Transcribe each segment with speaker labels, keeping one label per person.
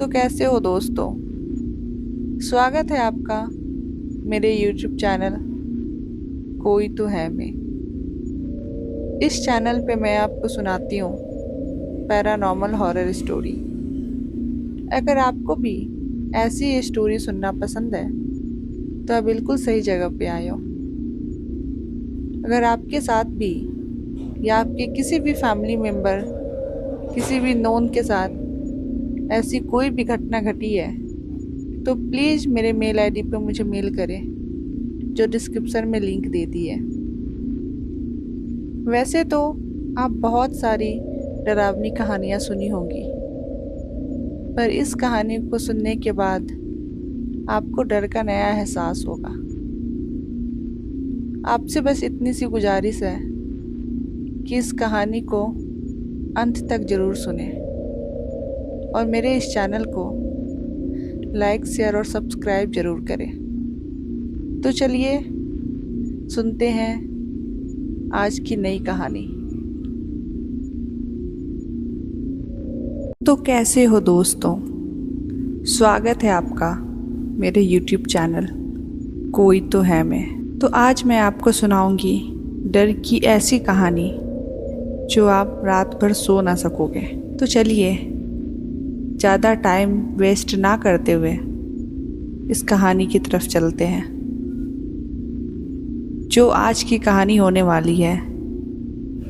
Speaker 1: तो कैसे हो दोस्तों। स्वागत है आपका मेरे YouTube चैनल कोई तो है में। इस चैनल पे मैं आपको सुनाती हूँ पैरानॉर्मल हॉरर स्टोरी। अगर आपको भी ऐसी स्टोरी सुनना पसंद है तो आप बिल्कुल सही जगह पे आए हो। अगर आपके साथ भी या आपके किसी भी फैमिली मेम्बर, किसी भी नोन के साथ ऐसी कोई भी घटना घटी है तो प्लीज़ मेरे मेल आईडी पे मुझे मेल करें, जो डिस्क्रिप्शन में लिंक दे दी है। वैसे तो आप बहुत सारी डरावनी कहानियाँ सुनी होंगी, पर इस कहानी को सुनने के बाद आपको डर का नया एहसास होगा। आपसे बस इतनी सी गुजारिश है कि इस कहानी को अंत तक ज़रूर सुनें और मेरे इस चैनल को लाइक, शेयर और सब्सक्राइब ज़रूर करें। तो चलिए सुनते हैं आज की नई कहानी। तो कैसे हो दोस्तों, स्वागत है आपका मेरे YouTube चैनल कोई तो है में। तो आज मैं आपको सुनाऊंगी डर की ऐसी कहानी जो आप रात भर सो ना सकोगे। तो चलिए ज़्यादा टाइम वेस्ट ना करते हुए इस कहानी की तरफ चलते हैं। जो आज की कहानी होने वाली है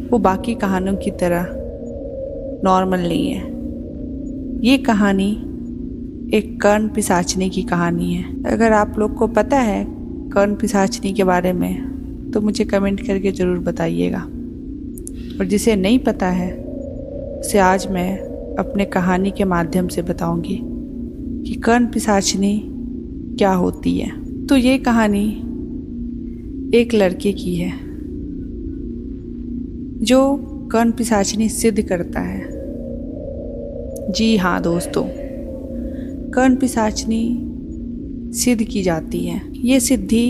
Speaker 1: वो बाकी कहानियों की तरह नॉर्मल नहीं है। ये कहानी एक कर्ण पिशाचनी की कहानी है। अगर आप लोग को पता है कर्ण पिशाचनी के बारे में तो मुझे कमेंट करके ज़रूर बताइएगा, और जिसे नहीं पता है उसे आज मैं अपने कहानी के माध्यम से बताऊंगी कि कर्ण पिशाचनी क्या होती है। तो ये कहानी एक लड़के की है जो कर्ण पिशाचनी सिद्ध करता है। जी हाँ दोस्तों, कर्ण पिशाचनी सिद्ध की जाती है। ये सिद्धि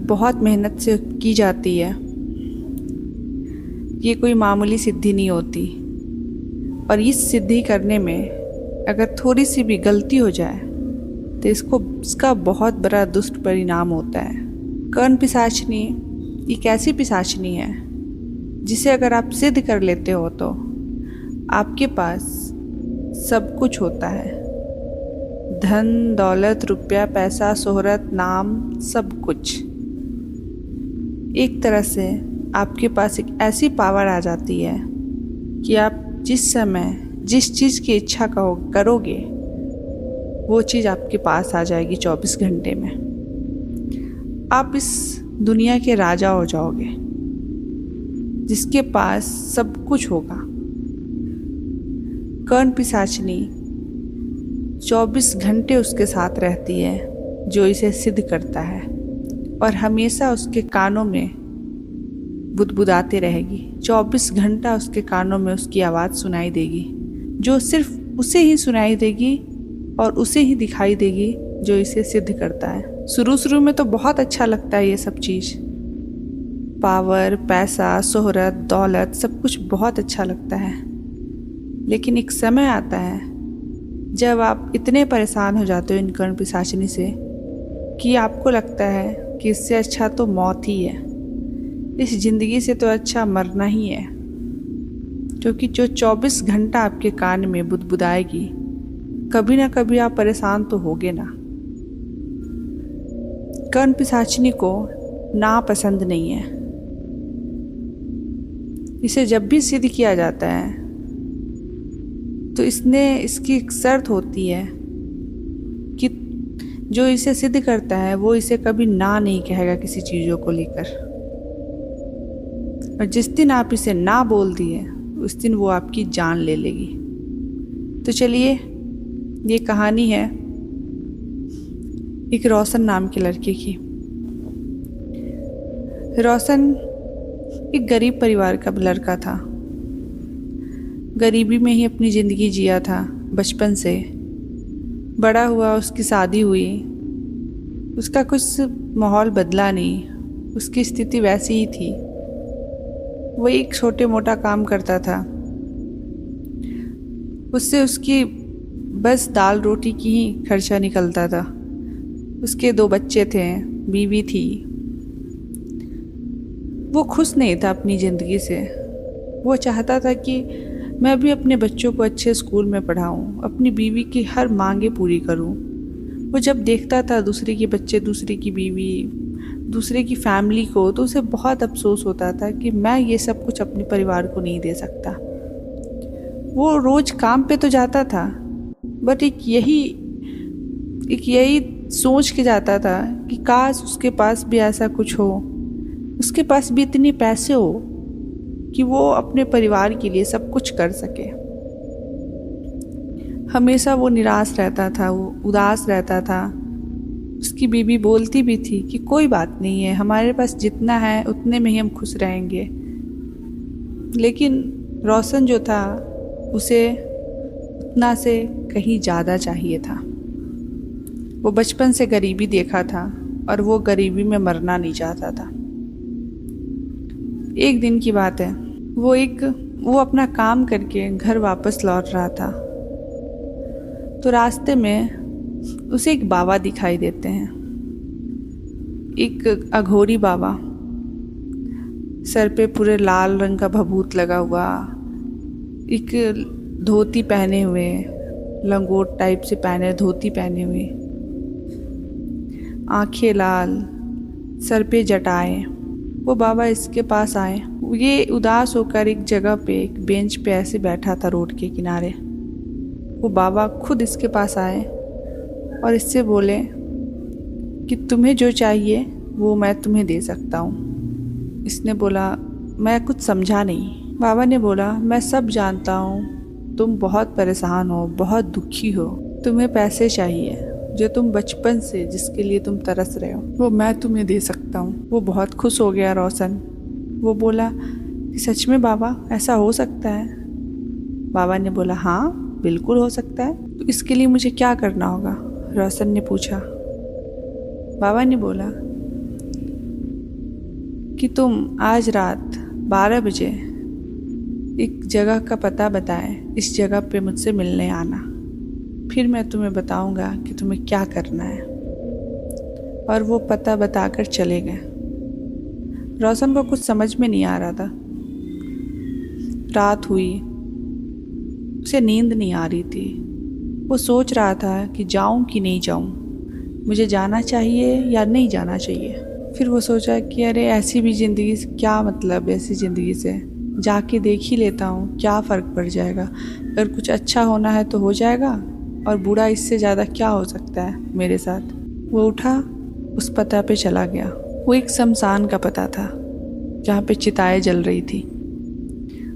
Speaker 1: बहुत मेहनत से की जाती है। ये कोई मामूली सिद्धि नहीं होती, और इस सिद्धि करने में अगर थोड़ी सी भी गलती हो जाए तो इसका बहुत बड़ा दुष्ट परिणाम होता है। कर्ण पिशाचनी एक ऐसी पिशाचनी है जिसे अगर आप सिद्ध कर लेते हो तो आपके पास सब कुछ होता है। धन, दौलत, रुपया, पैसा, शोहरत, नाम, सब कुछ। एक तरह से आपके पास एक ऐसी पावर आ जाती है कि आप जिस समय जिस चीज़ की इच्छा करोगे वो चीज़ आपके पास आ जाएगी 24 घंटे में। आप इस दुनिया के राजा हो जाओगे जिसके पास सब कुछ होगा। कर्ण पिशाचनी 24 घंटे उसके साथ रहती है, जो इसे सिद्ध करता है, और हमेशा उसके कानों में बुदबुदाते रहेगी। 24 घंटा उसके कानों में उसकी आवाज़ सुनाई देगी, जो सिर्फ उसे ही सुनाई देगी और उसे ही दिखाई देगी जो इसे सिद्ध करता है। शुरू में तो बहुत अच्छा लगता है ये सब चीज़, पावर, पैसा, शोहरत, दौलत, सब कुछ बहुत अच्छा लगता है। लेकिन एक समय आता है जब आप इतने परेशान हो जाते हो इन कर्ण पिशाचनी से कि आपको लगता है कि इससे अच्छा तो मौत ही है। इस ज़िंदगी से तो अच्छा मरना ही है, क्योंकि जो 24 घंटा आपके कान में बुदबुदाएगी, कभी ना कभी आप परेशान तो होगे ना। कर्ण पिशाचनी को ना पसंद नहीं है। इसे जब भी सिद्ध किया जाता है तो इसकी एक शर्त होती है कि जो इसे सिद्ध करता है वो इसे कभी ना नहीं कहेगा किसी चीज़ों को लेकर, और जिस दिन आप इसे ना बोल दिए उस दिन वो आपकी जान ले लेगी। तो चलिए, ये कहानी है एक रोशन नाम के लड़के की। रोशन एक गरीब परिवार का लड़का था। गरीबी में ही अपनी ज़िंदगी जिया था बचपन से। बड़ा हुआ, उसकी शादी हुई, उसका कुछ माहौल बदला नहीं, उसकी स्थिति वैसी ही थी। वो एक छोटे मोटा काम करता था, उससे उसकी बस दाल रोटी की ही खर्चा निकलता था। उसके 2 बच्चे थे, बीवी थी। वो खुश नहीं था अपनी ज़िंदगी से। वो चाहता था कि मैं भी अपने बच्चों को अच्छे स्कूल में पढ़ाऊँ, अपनी बीवी की हर मांगे पूरी करूँ। वो जब देखता था दूसरे के बच्चे, दूसरे की बीवी, दूसरे की फैमिली को, तो उसे बहुत अफसोस होता था कि मैं ये सब कुछ अपने परिवार को नहीं दे सकता। वो रोज़ काम पे तो जाता था, बट एक यही सोच के जाता था कि काश उसके पास भी ऐसा कुछ हो, उसके पास भी इतने पैसे हो कि वो अपने परिवार के लिए सब कुछ कर सके। हमेशा वो निराश रहता था, वो उदास रहता था। उसकी बीवी बोलती भी थी कि कोई बात नहीं है, हमारे पास जितना है उतने में ही हम खुश रहेंगे। लेकिन रोशन जो था, उसे उतना से कहीं ज़्यादा चाहिए था। वो बचपन से गरीबी देखा था और वो गरीबी में मरना नहीं चाहता था। एक दिन की बात है, वो अपना काम करके घर वापस लौट रहा था, तो रास्ते में उसे एक बाबा दिखाई देते हैं। एक अघोरी बाबा, सर पे पूरे लाल रंग का भभूत लगा हुआ, एक धोती पहने हुए, लंगोट टाइप से पहने धोती पहने हुए, आंखें लाल, सर पे जटाएं। वो बाबा इसके पास आए। ये उदास होकर एक जगह पे, एक बेंच पे ऐसे बैठा था रोड के किनारे। वो बाबा खुद इसके पास आए और इससे बोले कि तुम्हें जो चाहिए वो मैं तुम्हें दे सकता हूँ। इसने बोला मैं कुछ समझा नहीं। बाबा ने बोला मैं सब जानता हूँ, तुम बहुत परेशान हो, बहुत दुखी हो, तुम्हें पैसे चाहिए, जो तुम बचपन से जिसके लिए तुम तरस रहे हो वो मैं तुम्हें दे सकता हूँ। वो बहुत खुश हो गया रोशन। वो बोला कि सच में बाबा ऐसा हो सकता है? बाबा ने बोला हाँ बिल्कुल हो सकता है, तो इसके लिए मुझे क्या करना होगा? रोशन ने पूछा। बाबा ने बोला कि तुम आज रात 12 बजे एक जगह का पता बताएं, इस जगह पे मुझसे मिलने आना, फिर मैं तुम्हें बताऊंगा कि तुम्हें क्या करना है। और वो पता बताकर चले गए। रोशन को कुछ समझ में नहीं आ रहा था। रात हुई, उसे नींद नहीं आ रही थी। वो सोच रहा था कि जाऊं कि नहीं जाऊं, मुझे जाना चाहिए या नहीं जाना चाहिए। फिर वो सोचा कि अरे ऐसी भी ज़िंदगी से क्या मतलब, ऐसी ज़िंदगी से जाके देख ही लेता हूँ, क्या फ़र्क पड़ जाएगा। अगर कुछ अच्छा होना है तो हो जाएगा, और बुरा इससे ज़्यादा क्या हो सकता है मेरे साथ। वो उठा, उस पता पे चला गया। वो एक शमशान का पता था जहाँ पे चिताएं जल रही थी।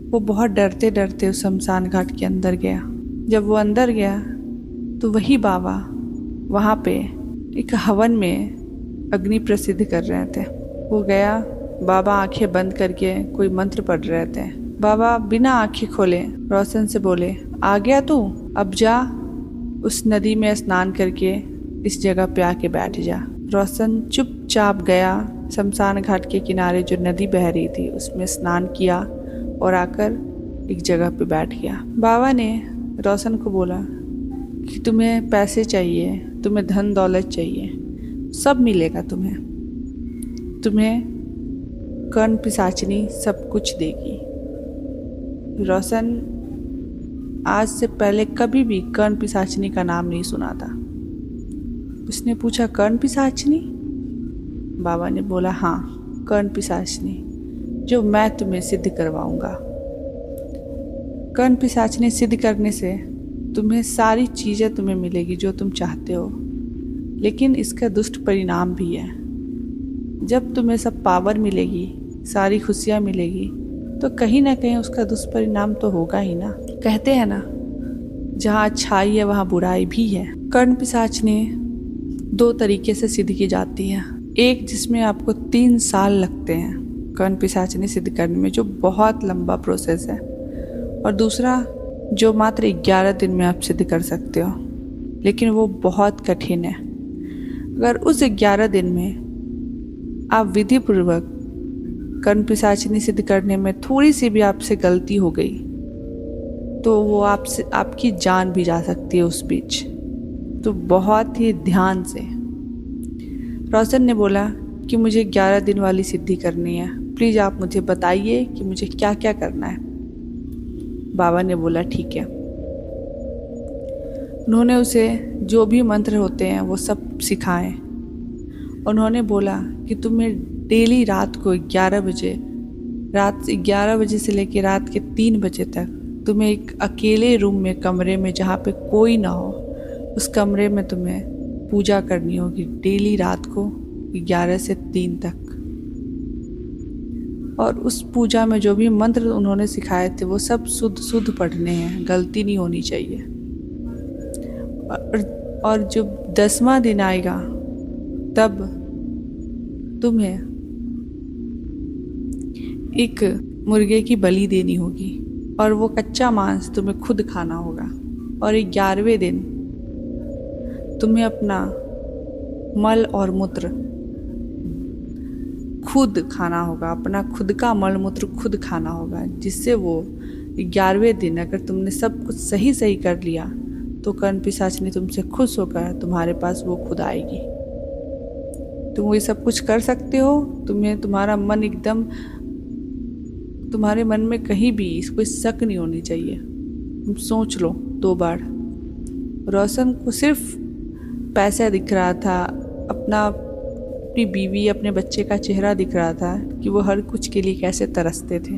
Speaker 1: वो बहुत डरते डरते उस शमशान घाट के अंदर गया। जब वो अंदर गया तो वही बाबा वहाँ पे एक हवन में अग्नि प्रसिद्ध कर रहे थे। वो गया, बाबा आंखें बंद करके कोई मंत्र पढ़ रहे थे। बाबा बिना आंखें खोले रोशन से बोले आ गया तू, अब जा उस नदी में स्नान करके इस जगह पे आके बैठ जा। रोशन चुपचाप गया, शमशान घाट के किनारे जो नदी बह रही थी उसमें स्नान किया और आकर एक जगह पे बैठ गया। बाबा ने रोशन को बोला कि तुम्हें पैसे चाहिए, तुम्हें धन दौलत चाहिए, सब मिलेगा तुम्हें कर्ण पिशाचिनी सब कुछ देगी। रोशन आज से पहले कभी भी कर्ण पिशाचिनी का नाम नहीं सुना था। उसने पूछा कर्ण पिशाचिनी? बाबा ने बोला हाँ कर्ण पिशाचिनी, जो मैं तुम्हें सिद्ध करवाऊंगा। कर्ण पिशाचिनी सिद्ध करने से तुम्हें सारी चीज़ें तुम्हें मिलेगी जो तुम चाहते हो, लेकिन इसका दुष्ट परिणाम भी है। जब तुम्हें सब पावर मिलेगी, सारी खुशियाँ मिलेगी, तो कहीं ना कहीं उसका दुष्परिणाम तो होगा ही ना। कहते हैं ना, जहाँ अच्छाई है वहाँ बुराई भी है। कर्ण पिशाचिनी 2 तरीके से सिद्ध की जाती है। एक जिसमें आपको 3 साल लगते हैं कर्ण पिशाचिनी सिद्ध करने में, जो बहुत लंबा प्रोसेस है, और दूसरा जो मात्र 11 दिन में आप सिद्ध कर सकते हो, लेकिन वो बहुत कठिन है। अगर उस 11 दिन में आप विधि पूर्वक कर्ण पिशाचिनी सिद्ध करने में थोड़ी सी भी आपसे गलती हो गई तो वो आपसे आपकी जान भी जा सकती है उस बीच। तो बहुत ही ध्यान से। रोशन ने बोला कि मुझे 11 दिन वाली सिद्धि करनी है, प्लीज़ आप मुझे बताइए कि मुझे क्या क्या करना है। बाबा ने बोला ठीक है। उन्होंने उसे जो भी मंत्र होते हैं वो सब सिखाए। उन्होंने बोला कि तुम्हें डेली रात को 11 बजे, रात 11 बजे से लेकर रात के 3 बजे तक तुम्हें एक अकेले रूम में, कमरे में जहाँ पे कोई ना हो, उस कमरे में तुम्हें पूजा करनी होगी डेली रात को 11 से 3 तक। और उस पूजा में जो भी मंत्र उन्होंने सिखाए थे वो सब शुद्ध पढ़ने हैं, गलती नहीं होनी चाहिए। और जब 10वां दिन आएगा तब तुम्हें एक मुर्गे की बलि देनी होगी और वो कच्चा मांस तुम्हें खुद खाना होगा। और 11वें दिन तुम्हें अपना मल और मूत्र खुद खाना होगा, अपना खुद का मल मूत्र खुद खाना होगा, जिससे वो 11वें दिन अगर तुमने सब कुछ सही कर लिया तो कर्ण पिशाचिनी तुमसे खुश होकर तुम्हारे पास वो खुद आएगी। तुम ये सब कुछ कर सकते हो। तुम्हें तुम्हारा मन एकदम, तुम्हारे मन में कहीं भी कोई शक नहीं होनी चाहिए। तुम सोच लो 2 बार। रोशन को सिर्फ पैसा दिख रहा था, अपनी बीवी, अपने बच्चे का चेहरा दिख रहा था कि वो हर कुछ के लिए कैसे तरसते थे।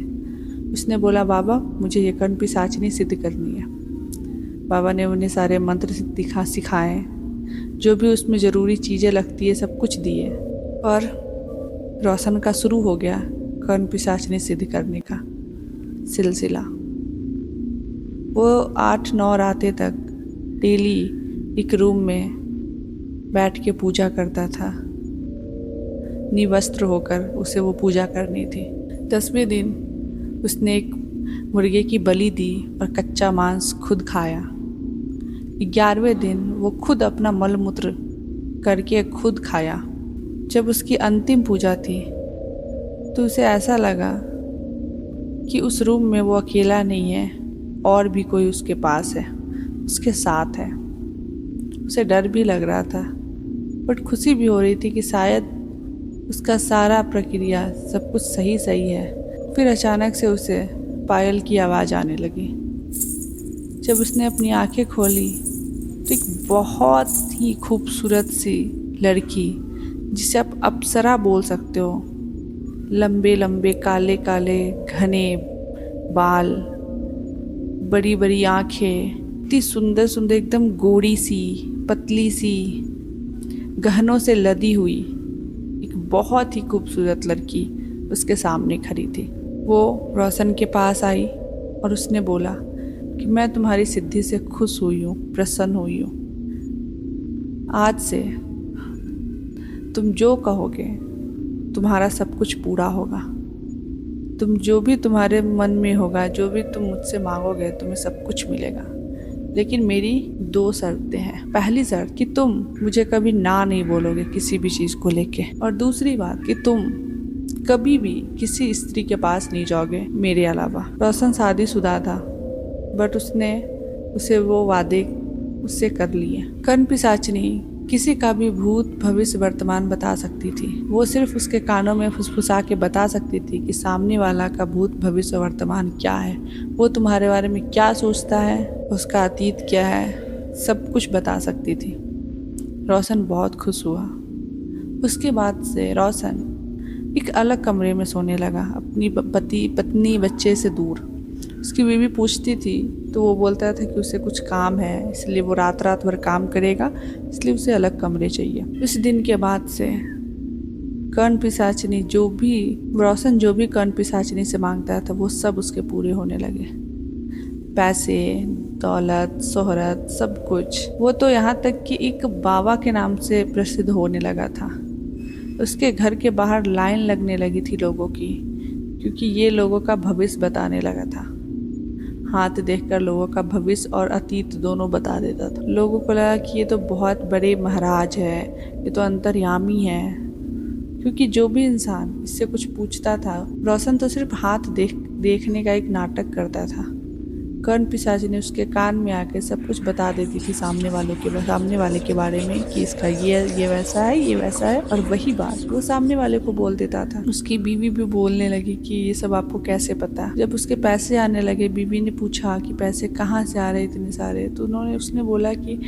Speaker 1: उसने बोला बाबा मुझे ये कर्ण पिशाचिनी सिद्ध करनी है। बाबा ने उन्हें सारे मंत्र सिखाए, जो भी उसमें ज़रूरी चीज़ें लगती है सब कुछ दिए। और रोशन का शुरू हो गया कर्ण पिशाचिनी सिद्ध करने का सिलसिला। वो 8-9 रातें तक डेली एक रूम में बैठ के पूजा करता था। निवस्त्र होकर उसे वो पूजा करनी थी। 10वें दिन उसने एक मुर्गे की बलि दी और कच्चा मांस खुद खाया। 11वें दिन वो खुद अपना मल मूत्र करके खुद खाया। जब उसकी अंतिम पूजा थी तो उसे ऐसा लगा कि उस रूम में वो अकेला नहीं है, और भी कोई उसके पास है, उसके साथ है। उसे डर भी लग रहा था बट खुशी भी हो रही थी कि शायद उसका सारा प्रक्रिया सब कुछ सही है। फिर अचानक से उसे पायल की आवाज़ आने लगी। जब उसने अपनी आंखें खोली तो एक बहुत ही खूबसूरत सी लड़की, जिसे आप अप्सरा बोल सकते हो, लंबे लंबे काले काले घने बाल, बड़ी बड़ी आंखें, इतनी सुंदर सुंदर, एकदम गोरी सी, पतली सी, गहनों से लदी हुई एक बहुत ही खूबसूरत लड़की उसके सामने खड़ी थी। वो रोशन के पास आई और उसने बोला कि मैं तुम्हारी सिद्धि से खुश हुई हूँ, प्रसन्न हुई हूँ। आज से तुम जो कहोगे तुम्हारा सब कुछ पूरा होगा। तुम जो भी तुम्हारे मन में होगा, जो भी तुम मुझसे मांगोगे, तुम्हें सब कुछ मिलेगा। लेकिन मेरी 2 शर्तें हैं। पहली शर्त कि तुम मुझे कभी ना नहीं बोलोगे किसी भी चीज़ को लेके, और दूसरी बात कि तुम कभी भी किसी स्त्री के पास नहीं जाओगे मेरे अलावा। रोशन शादीशुदा था बट उसे वो वादे उससे कर लिए। कर्ण पिशाचिनी किसी का भी भूत भविष्य वर्तमान बता सकती थी। वो सिर्फ उसके कानों में फुसफुसा के बता सकती थी कि सामने वाला का भूत भविष्य वर्तमान क्या है, वो तुम्हारे बारे में क्या सोचता है, उसका अतीत क्या है, सब कुछ बता सकती थी। रोशन बहुत खुश हुआ। उसके बाद से रोशन एक अलग कमरे में सोने लगा, अपनी पत्नी बच्चे से दूर। उसकी बीवी पूछती थी तो वो बोलता था कि उसे कुछ काम है, इसलिए वो रात भर काम करेगा, इसलिए उसे अलग कमरे चाहिए। उस दिन के बाद से कर्ण पिशाचिनी रोशन जो भी कर्ण पिशाचिनी से मांगता था वो सब उसके पूरे होने लगे। पैसे, दौलत, शोहरत, सब कुछ। वो तो यहाँ तक कि एक बाबा के नाम से प्रसिद्ध होने लगा था। उसके घर के बाहर लाइन लगने लगी थी लोगों की, क्योंकि ये लोगों का भविष्य बताने लगा था। हाथ देखकर लोगों का भविष्य और अतीत दोनों बता देता था। लोगों को लगा कि ये तो बहुत बड़े महाराज है, ये तो अंतर्यामी है, क्योंकि जो भी इंसान इससे कुछ पूछता था, रोशन तो सिर्फ हाथ देखने का एक नाटक करता था। कर्ण पिशाच ने उसके कान में आके सब कुछ बता देती थी सामने वाले के बारे में कि इसका ये वैसा है, ये वैसा है। और वही बात वो सामने वाले को बोल देता था। उसकी बीवी भी बोलने लगी कि ये सब आपको कैसे पता। जब उसके पैसे आने लगे, बीवी ने पूछा कि पैसे कहाँ से आ रहे इतने सारे, तो उसने बोला कि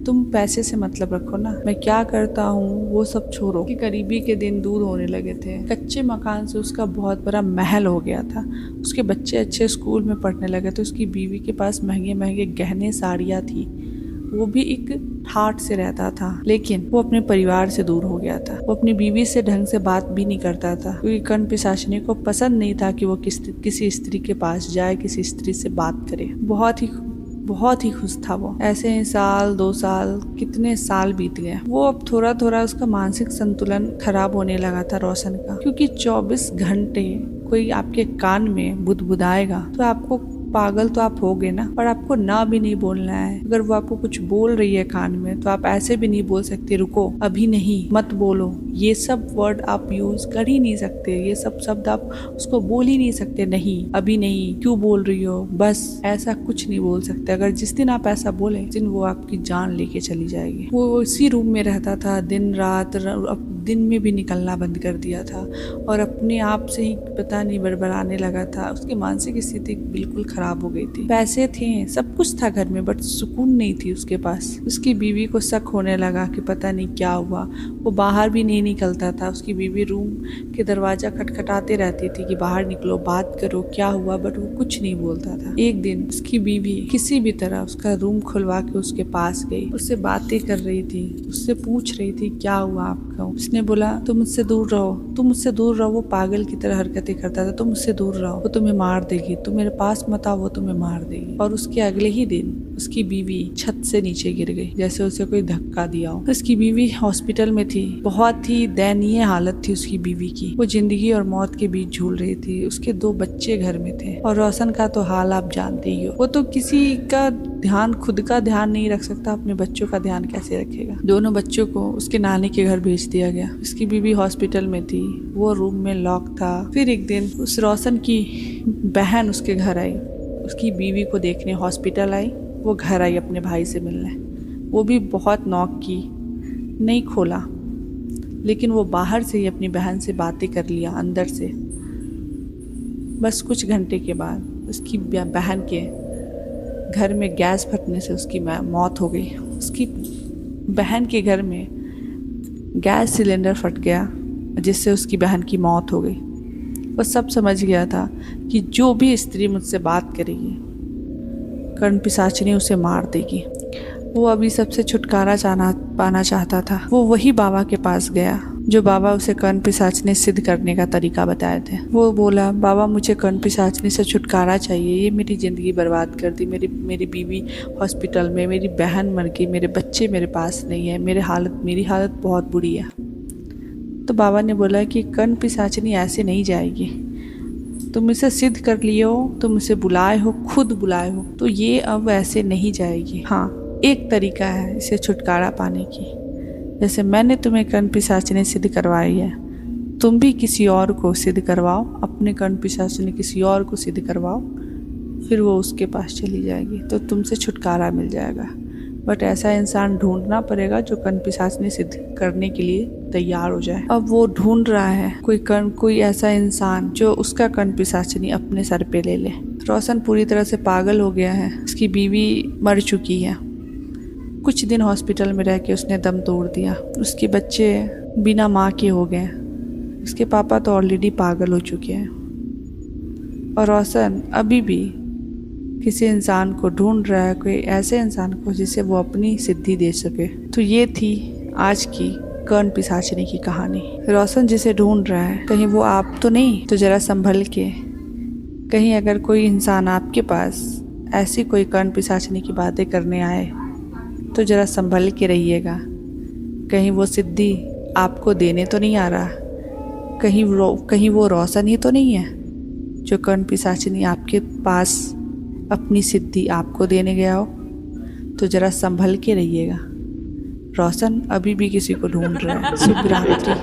Speaker 1: तुम पैसे से मतलब रखो ना, मैं क्या करता हूँ वो सब छोड़ो। कि गरीबी के दिन दूर होने लगे थे। कच्चे मकान से उसका बहुत बड़ा महल हो गया था। उसके बच्चे अच्छे स्कूल में पढ़ने लगे थे। उसकी बीवी के पास महंगे महंगे गहने साड़ियाँ थी। वो भी एक ठाठ से रहता था, लेकिन वो अपने परिवार से दूर हो गया था। वो अपनी बीवी से ढंग से बात भी नहीं करता था, क्योंकि कर्ण पिशाचिनी को पसंद नहीं था कि वो किसी स्त्री के पास जाए, किसी स्त्री से बात करे। बहुत ही खुश था वो। ऐसे ही 1-2 साल, कितने साल बीत गए। वो अब थोड़ा थोड़ा उसका मानसिक संतुलन खराब होने लगा था रोशन का, क्योंकि 24 घंटे कोई आपके कान में बुदबुदाएगा तो आपको पागल तो आप होगे ना। पर आपको ना भी नहीं बोलना है। अगर वो आपको कुछ बोल रही है कान में तो आप ऐसे भी नहीं बोल सकते, रुको अभी नहीं, मत बोलो। ये सब वर्ड आप यूज कर ही नहीं सकते। ये सब शब्द आप उसको बोल ही नहीं सकते। नहीं, अभी नहीं, क्यों बोल रही हो, बस, ऐसा कुछ नहीं बोल सकते। अगर जिस दिन आप ऐसा बोले, जिस दिन वो आपकी जान लेके चली जाएगी। वो इसी रूम में रहता था दिन रात। अब दिन में भी निकलना बंद कर दिया था और अपने आप से ही पता नहीं बड़बड़ाने लगा था। उसकी मानसिक स्थिति बिल्कुल खराब हो गई थी। पैसे थे, सब कुछ था घर में, बट सुकून नहीं थी उसके पास। उसकी बीवी को शक होने लगा कि पता नहीं क्या हुआ। वो बाहर भी नहीं निकलता था। उसकी बीवी रूम के दरवाजा खटखटाते रहती थी कि बाहर निकलो, बात करो, क्या हुआ, बट वो कुछ नहीं बोलता था। एक दिन उसकी बीवी किसी भी तरह उसका रूम खुलवा के उसके पास गई। उससे बातें कर रही थी, उससे पूछ रही थी क्या हुआ आपका। उसने बोला तुम मुझसे दूर रहो, तुम मुझसे दूर रहो। वो पागल की तरह हरकतें करता था। तुम मुझसे दूर रहो, वो तुम्हें मार देगी, तुम मेरे पास मत आओ, वो तुम्हें मार देगी। और उसके अगले ही दिन उसकी बीवी छत से नीचे गिर गई, जैसे उसे कोई धक्का दिया हो। उसकी बीवी हॉस्पिटल में थी। बहुत ही दयनीय हालत थी उसकी बीवी की। वो जिंदगी और मौत के बीच झूल रही थी। उसके 2 बच्चे घर में थे और रोशन का तो हाल आप जानते ही हो। वो तो किसी का ध्यान, खुद का ध्यान नहीं रख सकता, अपने बच्चों का ध्यान कैसे रखेगा। दोनों बच्चों को उसके नानी के घर भेज दिया गया। उसकी बीवी हॉस्पिटल में थी, वो रूम में लॉक था। फिर एक दिन उस रोशन की बहन उसके घर आई, उसकी बीवी को देखने हॉस्पिटल आई। वो घर आई अपने भाई से मिलने। वो भी बहुत नॉक की, नहीं खोला, लेकिन वो बाहर से ही अपनी बहन से बातें कर लिया अंदर से। बस कुछ घंटे के बाद उसकी बहन के घर में गैस फटने से उसकी मौत हो गई। उसकी बहन के घर में गैस सिलेंडर फट गया, जिससे उसकी बहन की मौत हो गई। वो सब समझ गया था कि जो भी स्त्री मुझसे बात करेगी, कर्ण पिशाचिनी उसे मार देगी। वो अभी सबसे छुटकारा पाना चाहता था। वो वही बाबा के पास गया जो बाबा उसे कर्ण पिशाचिनी सिद्ध करने का तरीका बताए थे। वो बोला, बाबा मुझे कर्ण पिशाचिनी से छुटकारा चाहिए, ये मेरी ज़िंदगी बर्बाद कर दी। मेरी बीवी हॉस्पिटल में, मेरी बहन मर गई, मेरे बच्चे मेरे पास नहीं है, मेरी हालत बहुत बुरी है। तो बाबा ने बोला कि कर्ण पिशाचिनी ऐसे नहीं जाएगी। तुम इसे सिद्ध कर लिए हो, तुम इसे बुलाए हो, खुद बुलाए हो, तो ये अब ऐसे नहीं जाएगी। हाँ, एक तरीका है इसे छुटकारा पाने की। जैसे मैंने तुम्हें कर्ण पिशाचिनी सिद्ध करवाई है, तुम भी किसी और को सिद्ध करवाओ, अपने कर्ण पिशाचिनी किसी और को सिद्ध करवाओ, फिर वो उसके पास चली जाएगी, तो तुमसे छुटकारा मिल जाएगा। बट ऐसा इंसान ढूंढना पड़ेगा जो कर्ण पिशाचिनी सिद्ध करने के लिए तैयार हो जाए। अब वो ढूंढ रहा है कोई ऐसा इंसान जो उसका कर्ण पिशाचिनी अपने सर पे ले ले। रोशन पूरी तरह से पागल हो गया है। उसकी बीवी मर चुकी है। कुछ दिन हॉस्पिटल में रह के उसने दम तोड़ दिया। उसके बच्चे बिना माँ के हो गए। उसके पापा तो ऑलरेडी पागल हो चुके हैं। और रोशन अभी भी किसी इंसान को ढूंढ रहा है, कोई ऐसे इंसान को जिसे वो अपनी सिद्धि दे सके। तो ये थी आज की कर्ण पिशाचिनी की कहानी। रोशन जिसे ढूंढ रहा है, कहीं वो आप तो नहीं, तो जरा संभल के। कहीं अगर कोई इंसान आपके पास ऐसी कोई कर्ण पिशाचिनी की बातें करने आए तो जरा संभल के रहिएगा। कहीं वो सिद्धि आपको देने तो नहीं आ रहा, कहीं वो रोशन ही तो नहीं है जो कर्ण पिशाचिनी आपके पास अपनी सिद्धि आपको देने गया हो। तो जरा संभल के रहिएगा। रोशन अभी भी किसी को ढूंढ रहा है। शुभ रात्रि।